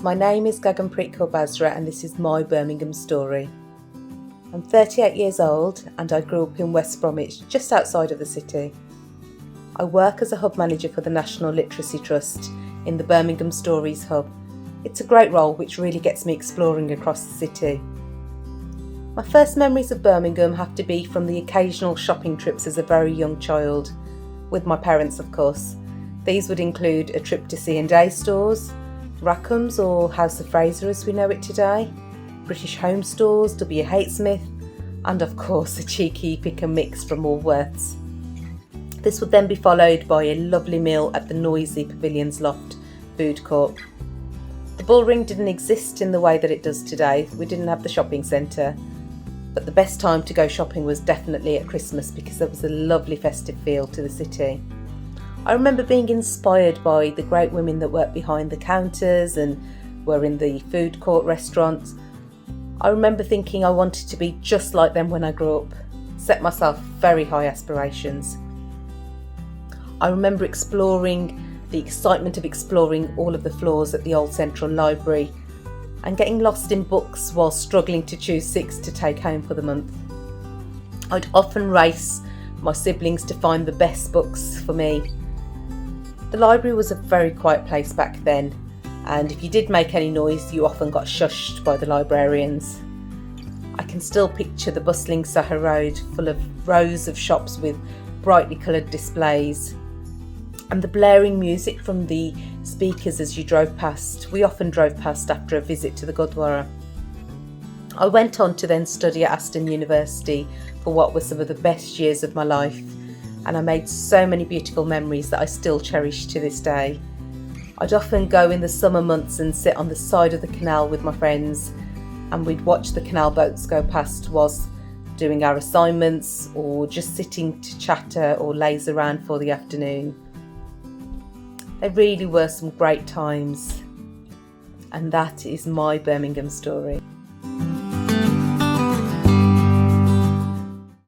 My name is Gaganpreet Kaur Basra and this is my Birmingham story. I'm 38 years old and I grew up in West Bromwich, just outside of the city. I work as a hub manager for the National Literacy Trust in the Birmingham Stories Hub. It's a great role which really gets me exploring across the city. My first memories of Birmingham have to be from the occasional shopping trips as a very young child, with my parents of course. These would include a trip to C&A stores, Rackham's or House of Fraser as we know it today, British Home Stores, W.H. Smith, and of course a cheeky pick and mix from Woolworths. This would then be followed by a lovely meal at the noisy Pavilion's Loft food court. The Bullring didn't exist in the way that it does today. We didn't have the shopping centre, but the best time to go shopping was definitely at Christmas because there was a lovely festive feel to the city. I remember being inspired by the great women that worked behind the counters and were in the food court restaurants. I remember thinking I wanted to be just like them when I grew up, set myself very high aspirations. I remember the excitement of exploring all of the floors at the old Central Library and getting lost in books while struggling to choose 6 to take home for the month. I'd often race my siblings to find the best books for me. The library was a very quiet place back then, and if you did make any noise you often got shushed by the librarians. I can still picture the bustling Soho Road full of rows of shops with brightly coloured displays and the blaring music from the speakers as you drove past. We often drove past after a visit to the Gurdwara. I went on to then study at Aston University for what were some of the best years of my life, and I made so many beautiful memories that I still cherish to this day. I'd often go in the summer months and sit on the side of the canal with my friends, and we'd watch the canal boats go past whilst doing our assignments or just sitting to chatter or laze around for the afternoon. They really were some great times, and that is my Birmingham story.